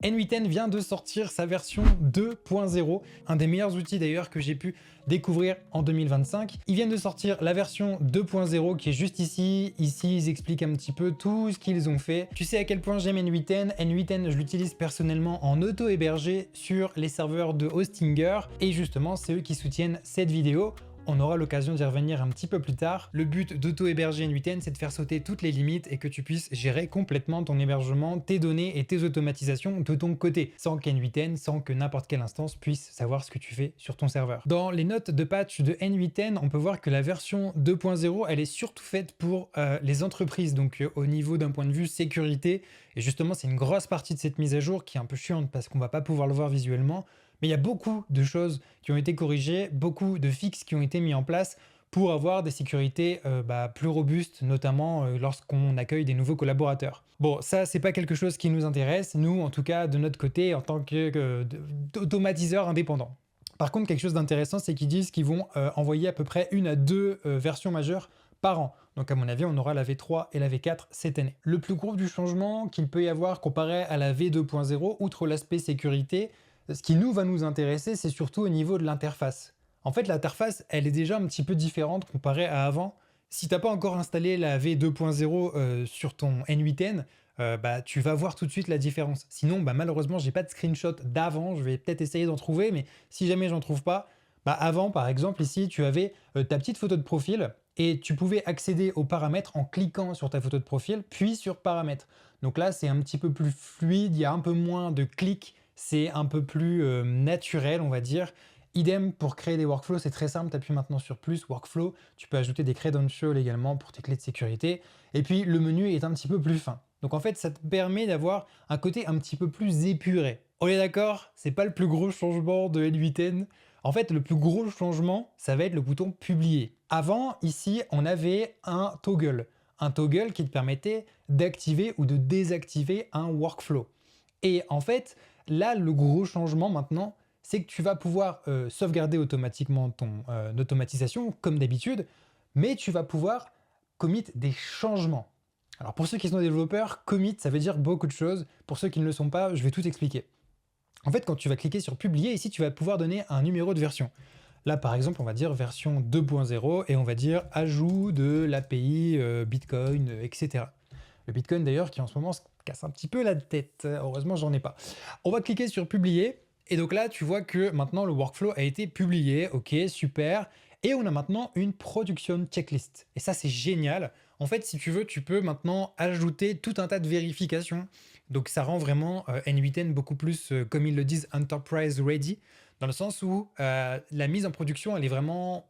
N8N vient de sortir sa version 2.0, un des meilleurs outils d'ailleurs que j'ai pu découvrir en 2025. Ils viennent de sortir la version 2.0 qui est juste ici. Ici, ils expliquent un petit peu tout ce qu'ils ont fait. Tu sais à quel point j'aime N8N. N8N, je l'utilise personnellement en auto-hébergé sur les serveurs de Hostinger. Et justement, c'est eux qui soutiennent cette vidéo. On aura l'occasion d'y revenir un petit peu plus tard. Le but d'auto-héberger N8N, c'est de faire sauter toutes les limites et que tu puisses gérer complètement ton hébergement, tes données et tes automatisations de ton côté, sans qu'N8N, sans que n'importe quelle instance puisse savoir ce que tu fais sur ton serveur. Dans les notes de patch de N8N, on peut voir que la version 2.0, elle est surtout faite pour les entreprises, donc au niveau d'un point de vue sécurité. Et justement, c'est une grosse partie de cette mise à jour qui est un peu chiante parce qu'on va pas pouvoir le voir visuellement. Mais il y a beaucoup de choses qui ont été corrigées, beaucoup de fixes qui ont été mis en place pour avoir des sécurités plus robustes, notamment lorsqu'on accueille des nouveaux collaborateurs. Bon, ça, c'est pas quelque chose qui nous intéresse, nous, en tout cas, de notre côté, en tant qu'automatiseurs indépendants. Par contre, quelque chose d'intéressant, c'est qu'ils disent qu'ils vont envoyer à peu près 1 à 2 versions majeures par an. Donc à mon avis, on aura la V3 et la V4 cette année. Le plus gros du changement qu'il peut y avoir comparé à la V2.0, outre l'aspect sécurité, ce qui va nous intéresser, c'est surtout au niveau de l'interface. En fait, l'interface, elle est déjà un petit peu différente comparée à avant. Si tu n'as pas encore installé la V2.0 sur ton N8N, tu vas voir tout de suite la différence. Sinon, malheureusement, j'ai pas de screenshot d'avant. Je vais peut-être essayer d'en trouver, mais si jamais j'en trouve pas, avant, par exemple, ici, tu avais ta petite photo de profil et tu pouvais accéder aux paramètres en cliquant sur ta photo de profil, puis sur paramètres. Donc là, c'est un petit peu plus fluide, il y a un peu moins de clics, c'est un peu plus naturel, on va dire. Idem pour créer des workflows, c'est très simple, tu appuies maintenant sur plus, workflow, tu peux ajouter des credentials également pour tes clés de sécurité, et puis le menu est un petit peu plus fin. Donc en fait, ça te permet d'avoir un côté un petit peu plus épuré. On est d'accord, c'est pas le plus gros changement de N8N. En fait, le plus gros changement, ça va être le bouton publier. Avant, ici, on avait un toggle qui te permettait d'activer ou de désactiver un workflow. Et en fait, là, le gros changement maintenant, c'est que tu vas pouvoir sauvegarder automatiquement ton automatisation, comme d'habitude, mais tu vas pouvoir commit des changements. Alors pour ceux qui sont développeurs, commit, ça veut dire beaucoup de choses. Pour ceux qui ne le sont pas, je vais tout expliquer. En fait, quand tu vas cliquer sur publier, ici, tu vas pouvoir donner un numéro de version. Là, par exemple, on va dire version 2.0 et on va dire ajout de l'API Bitcoin, etc. Le Bitcoin d'ailleurs qui en ce moment se casse un petit peu la tête. Heureusement, j'en ai pas. On va cliquer sur publier. Et donc là, tu vois que maintenant le workflow a été publié. Ok, super. Et on a maintenant une production checklist. Et ça, c'est génial. En fait, si tu veux, tu peux maintenant ajouter tout un tas de vérifications. Donc ça rend vraiment N8N beaucoup plus, comme ils le disent, enterprise ready, dans le sens où la mise en production, elle est vraiment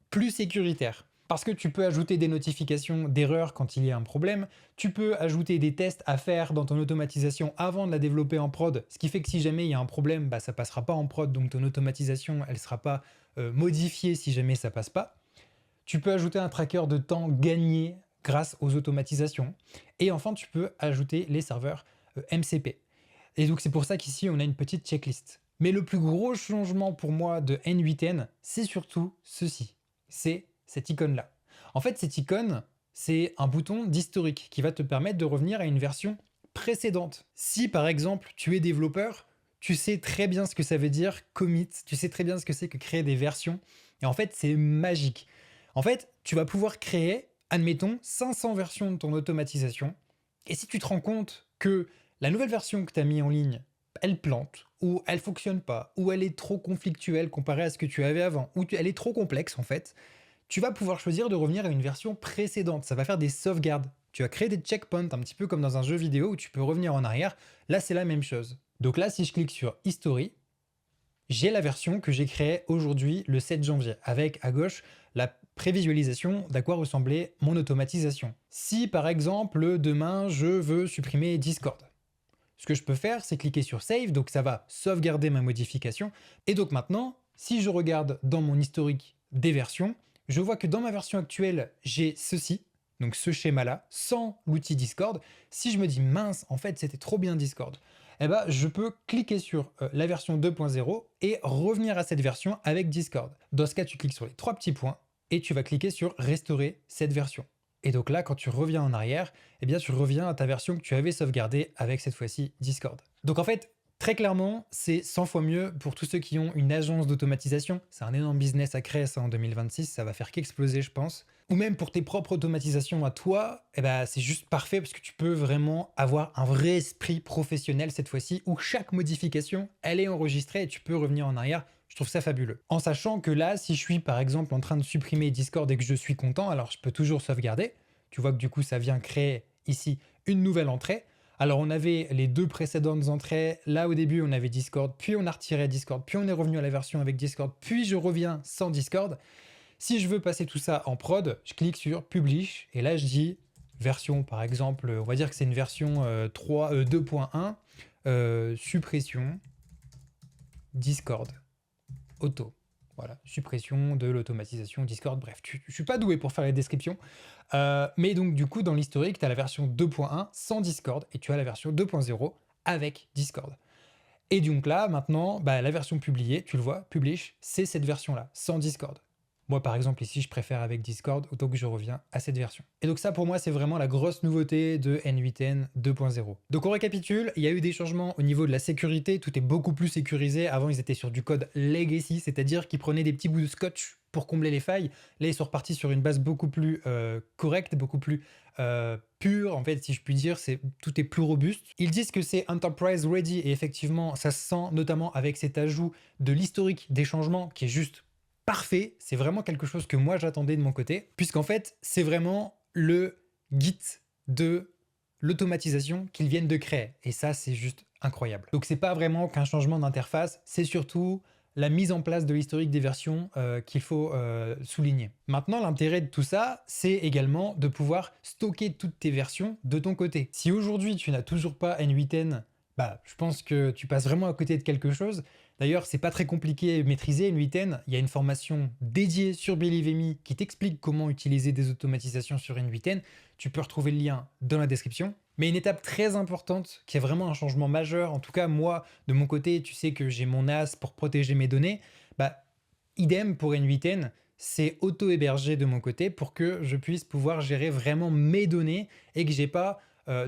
plus sécuritaire. Parce que tu peux ajouter des notifications d'erreurs quand il y a un problème, tu peux ajouter des tests à faire dans ton automatisation avant de la développer en prod, ce qui fait que si jamais il y a un problème, ça passera pas en prod, donc ton automatisation, elle sera pas modifiée si jamais ça passe pas. Tu peux ajouter un tracker de temps gagné grâce aux automatisations. Et enfin, tu peux ajouter les serveurs MCP. Et donc c'est pour ça qu'ici, on a une petite checklist. Mais le plus gros changement pour moi de N8N, c'est surtout ceci. C'est cette icône-là. En fait, cette icône, c'est un bouton d'historique qui va te permettre de revenir à une version précédente. Si par exemple, tu es développeur, tu sais très bien ce que ça veut dire commit, tu sais très bien ce que c'est que créer des versions. Et en fait, c'est magique. En fait, tu vas pouvoir créer, admettons, 500 versions de ton automatisation. Et si tu te rends compte que la nouvelle version que tu as mis en ligne, elle plante, ou elle fonctionne pas, ou elle est trop conflictuelle comparée à ce que tu avais avant, ou elle est trop complexe en fait, tu vas pouvoir choisir de revenir à une version précédente. Ça va faire des sauvegardes. Tu vas créer des checkpoints, un petit peu comme dans un jeu vidéo où tu peux revenir en arrière. Là, c'est la même chose. Donc là, si je clique sur History, j'ai la version que j'ai créée aujourd'hui, le 7 janvier, avec à gauche la prévisualisation d'à quoi ressemblait mon automatisation. Si par exemple, demain, je veux supprimer Discord, ce que je peux faire, c'est cliquer sur Save, donc ça va sauvegarder ma modification. Et donc maintenant, si je regarde dans mon historique des versions, je vois que dans ma version actuelle, j'ai ceci, donc ce schéma-là, sans l'outil Discord. Si je me dis mince, en fait, c'était trop bien Discord, je peux cliquer sur la version 2.0 et revenir à cette version avec Discord. Dans ce cas, tu cliques sur les 3 petits points et tu vas cliquer sur restaurer cette version. Et donc là, quand tu reviens en arrière, eh bien tu reviens à ta version que tu avais sauvegardée avec cette fois-ci Discord. Donc en fait, très clairement, c'est 100 fois mieux pour tous ceux qui ont une agence d'automatisation. C'est un énorme business à créer ça en 2026, ça va faire qu'exploser je pense. Ou même pour tes propres automatisations à toi, eh ben, c'est juste parfait parce que tu peux vraiment avoir un vrai esprit professionnel cette fois-ci où chaque modification, elle est enregistrée et tu peux revenir en arrière. Je trouve ça fabuleux. En sachant que là, si je suis par exemple en train de supprimer Discord et que je suis content, alors je peux toujours sauvegarder. Tu vois que du coup, ça vient créer ici une nouvelle entrée. Alors on avait les 2 précédentes entrées. Là au début, on avait Discord, puis on a retiré Discord, puis on est revenu à la version avec Discord, puis je reviens sans Discord. Si je veux passer tout ça en prod, je clique sur Publish et là je dis version par exemple, on va dire que c'est une version 2.1, suppression Discord auto. Voilà, suppression de l'automatisation Discord, bref, je suis pas doué pour faire les descriptions. Mais donc du coup, dans l'historique, tu as la version 2.1 sans Discord et tu as la version 2.0 avec Discord. Et donc là, maintenant, bah, la version publiée, tu le vois, Publish, c'est cette version-là, sans Discord. Moi, par exemple, ici, je préfère avec Discord, autant que je reviens à cette version. Et donc ça, pour moi, c'est vraiment la grosse nouveauté de N8N 2.0. Donc on récapitule, il y a eu des changements au niveau de la sécurité, tout est beaucoup plus sécurisé. Avant, ils étaient sur du code legacy, c'est-à-dire qu'ils prenaient des petits bouts de scotch pour combler les failles. Là, ils sont repartis sur une base beaucoup plus correcte, beaucoup plus pure, en fait, si je puis dire, tout est plus robuste. Ils disent que c'est Enterprise Ready, et effectivement, ça se sent notamment avec cet ajout de l'historique des changements qui est juste parfait. C'est vraiment quelque chose que moi j'attendais de mon côté, puisqu'en fait, c'est vraiment le Git de l'automatisation qu'ils viennent de créer. Et ça, c'est juste incroyable. Donc c'est pas vraiment qu'un changement d'interface, c'est surtout la mise en place de l'historique des versions qu'il faut souligner. Maintenant, l'intérêt de tout ça, c'est également de pouvoir stocker toutes tes versions de ton côté. Si aujourd'hui tu n'as toujours pas N8N, bah, je pense que tu passes vraiment à côté de quelque chose. D'ailleurs, c'est pas très compliqué à maîtriser N8N. Il y a une formation dédiée sur Believe.me qui t'explique comment utiliser des automatisations sur N8N. Tu peux retrouver le lien dans la description. Mais une étape très importante, qui est vraiment un changement majeur, en tout cas moi, de mon côté, tu sais que j'ai mon NAS pour protéger mes données, bah, idem pour N8N, c'est auto-hébergé de mon côté pour que je puisse pouvoir gérer vraiment mes données et que j'ai pas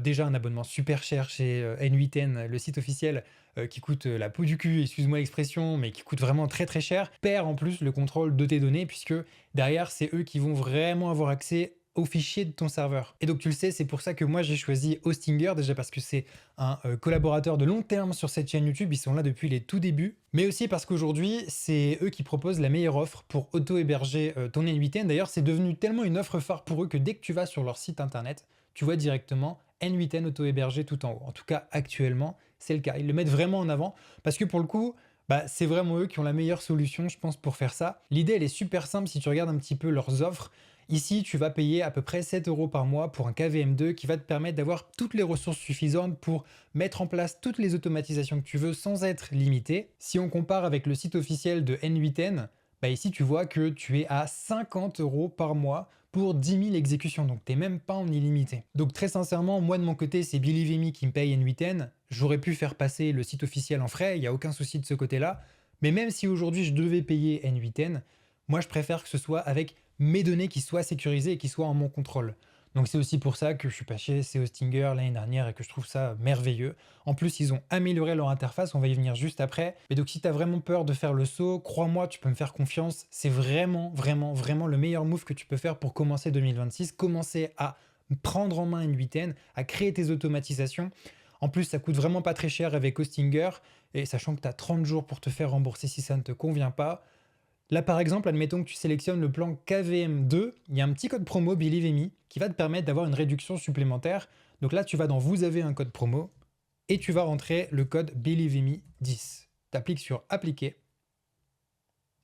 déjà un abonnement super cher chez N8N, le site officiel, qui coûte la peau du cul, excuse-moi l'expression, mais qui coûte vraiment très très cher, perd en plus le contrôle de tes données puisque derrière, c'est eux qui vont vraiment avoir accès aux fichiers de ton serveur. Et donc tu le sais, c'est pour ça que moi j'ai choisi Hostinger, déjà parce que c'est un collaborateur de long terme sur cette chaîne YouTube, ils sont là depuis les tout débuts, mais aussi parce qu'aujourd'hui c'est eux qui proposent la meilleure offre pour auto-héberger ton N8N. D'ailleurs c'est devenu tellement une offre phare pour eux que dès que tu vas sur leur site internet, tu vois directement N8N auto-hébergé tout en haut. En tout cas actuellement c'est le cas, ils le mettent vraiment en avant parce que pour le coup, bah, c'est vraiment eux qui ont la meilleure solution, je pense, pour faire ça. L'idée, elle est super simple si tu regardes un petit peu leurs offres. Ici, tu vas payer à peu près 7 € par mois pour un KVM2 qui va te permettre d'avoir toutes les ressources suffisantes pour mettre en place toutes les automatisations que tu veux sans être limité. Si on compare avec le site officiel de N8N, bah ici tu vois que tu es à 50 € par mois pour 10 000 exécutions, donc tu n'es même pas en illimité. Donc très sincèrement, moi de mon côté, c'est Believe.me qui me paye N8N. J'aurais pu faire passer le site officiel en frais, il n'y a aucun souci de ce côté-là. Mais même si aujourd'hui je devais payer N8N, moi je préfère que ce soit avec mes données qui soient sécurisées et qui soient en mon contrôle. Donc c'est aussi pour ça que je suis passé chez Hostinger l'année dernière et que je trouve ça merveilleux. En plus, ils ont amélioré leur interface, on va y venir juste après. Mais donc si tu as vraiment peur de faire le saut, crois-moi, tu peux me faire confiance. C'est vraiment, vraiment, vraiment le meilleur move que tu peux faire pour commencer 2026. Commencer à prendre en main N8N, à créer tes automatisations. En plus, ça coûte vraiment pas très cher avec Hostinger. Et sachant que tu as 30 jours pour te faire rembourser si ça ne te convient pas. Là, par exemple, admettons que tu sélectionnes le plan KVM2, il y a un petit code promo Believe.me qui va te permettre d'avoir une réduction supplémentaire. Donc là, tu vas dans Vous avez un code promo et tu vas rentrer le code Believe.me 10. Tu appliques sur Appliquer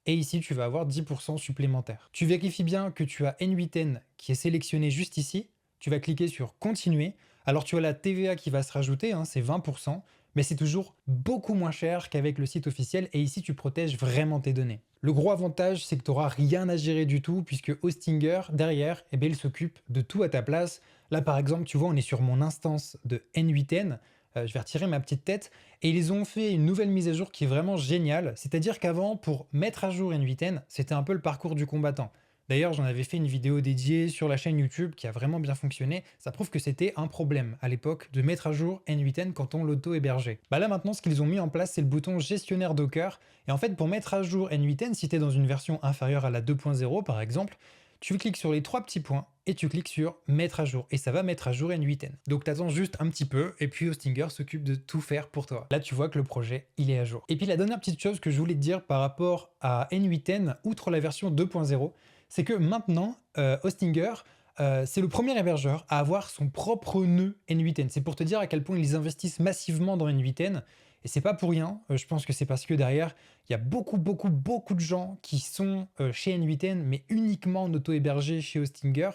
et ici, tu vas avoir 10% supplémentaire. Tu vérifies bien que tu as N8N qui est sélectionné juste ici. Tu vas cliquer sur Continuer. Alors, tu as la TVA qui va se rajouter, hein, c'est 20%. Mais c'est toujours beaucoup moins cher qu'avec le site officiel et ici tu protèges vraiment tes données. Le gros avantage, c'est que tu n'auras rien à gérer du tout puisque Hostinger, derrière, eh bien, il s'occupe de tout à ta place. Là par exemple, tu vois, on est sur mon instance de N8N, je vais retirer ma petite tête, et ils ont fait une nouvelle mise à jour qui est vraiment géniale, c'est-à-dire qu'avant, pour mettre à jour N8N, c'était un peu le parcours du combattant. D'ailleurs, j'en avais fait une vidéo dédiée sur la chaîne YouTube qui a vraiment bien fonctionné. Ça prouve que c'était un problème à l'époque de mettre à jour N8N quand on l'auto-hébergeait. Bah là maintenant, ce qu'ils ont mis en place, c'est le bouton gestionnaire Docker. Et en fait, pour mettre à jour N8N, si tu es dans une version inférieure à la 2.0 par exemple, tu cliques sur les 3 petits points et tu cliques sur mettre à jour et ça va mettre à jour N8N. Donc tu attends juste un petit peu et puis Hostinger s'occupe de tout faire pour toi. Là tu vois que le projet il est à jour. Et puis la dernière petite chose que je voulais te dire par rapport à N8N, outre la version 2.0, c'est que maintenant Hostinger c'est le premier hébergeur à avoir son propre nœud N8N. C'est pour te dire à quel point ils investissent massivement dans N8N. Et c'est pas pour rien, je pense que c'est parce que derrière, il y a beaucoup de gens qui sont chez N8N, mais uniquement en auto-hébergé chez Hostinger.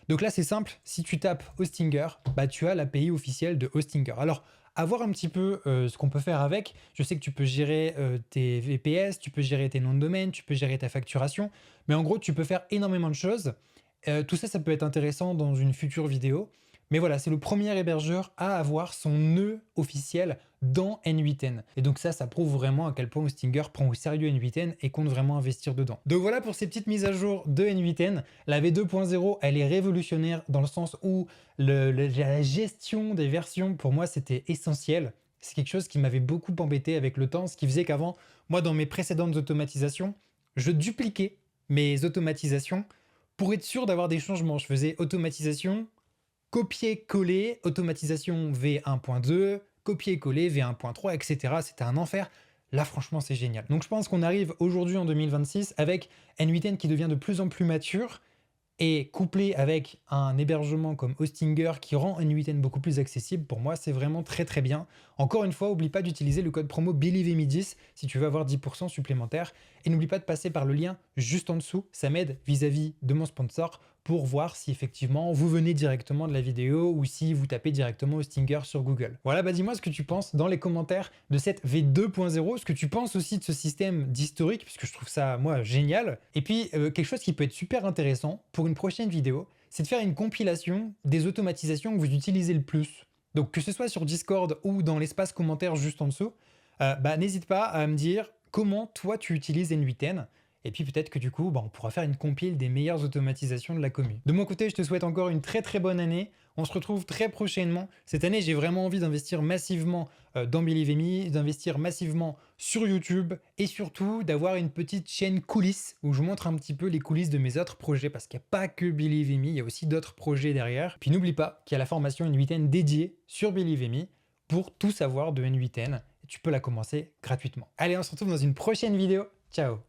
Donc là, c'est simple, si tu tapes Hostinger, bah, tu as l'API officielle de Hostinger. Alors, à voir un petit peu ce qu'on peut faire avec. Je sais que tu peux gérer tes VPS, tu peux gérer tes noms de domaine, tu peux gérer ta facturation, mais en gros, tu peux faire énormément de choses. Tout ça, ça peut être intéressant dans une future vidéo. Mais voilà, c'est le premier hébergeur à avoir son nœud officiel dans N8N. Et donc ça prouve vraiment à quel point Hostinger prend au sérieux N8N et compte vraiment investir dedans. Donc voilà pour ces petites mises à jour de N8N. La V2.0, elle est révolutionnaire dans le sens où la gestion des versions, pour moi, c'était essentiel. C'est quelque chose qui m'avait beaucoup embêté avec le temps, ce qui faisait qu'avant, moi, dans mes précédentes automatisations, je dupliquais mes automatisations pour être sûr d'avoir des changements. Je faisais automatisation, copier-coller, automatisation V1.2, copier-coller V1.3, etc. C'était un enfer. Là, franchement, c'est génial. Donc, je pense qu'on arrive aujourd'hui en 2026 avec N8N qui devient de plus en plus mature et couplé avec un hébergement comme Hostinger qui rend N8N beaucoup plus accessible. Pour moi, c'est vraiment très bien. Encore une fois, n'oublie pas d'utiliser le code promo BeliveMe10 si tu veux avoir 10% supplémentaire. Et n'oublie pas de passer par le lien juste en dessous. Ça m'aide vis-à-vis de mon sponsor pour voir si effectivement vous venez directement de la vidéo ou si vous tapez directement Hostinger sur Google. Voilà, bah dis-moi ce que tu penses dans les commentaires de cette V2.0, ce que tu penses aussi de ce système d'historique, puisque je trouve ça, moi, génial. Et puis, quelque chose qui peut être super intéressant pour une prochaine vidéo, c'est de faire une compilation des automatisations que vous utilisez le plus. Donc, que ce soit sur Discord ou dans l'espace commentaire juste en dessous, bah, n'hésite pas à me dire comment toi tu utilises N8N. Et puis peut-être que du coup, bah, on pourra faire une compile des meilleures automatisations de la commune. De mon côté, je te souhaite encore une très bonne année. On se retrouve très prochainement. Cette année, j'ai vraiment envie d'investir massivement dans BeliveMe, d'investir massivement sur YouTube et surtout d'avoir une petite chaîne coulisses où je montre un petit peu les coulisses de mes autres projets parce qu'il n'y a pas que BeliveMe, il y a aussi d'autres projets derrière. Puis n'oublie pas qu'il y a la formation N8N dédiée sur BeliveMe pour tout savoir de N8N. Tu peux la commencer gratuitement. Allez, on se retrouve dans une prochaine vidéo. Ciao!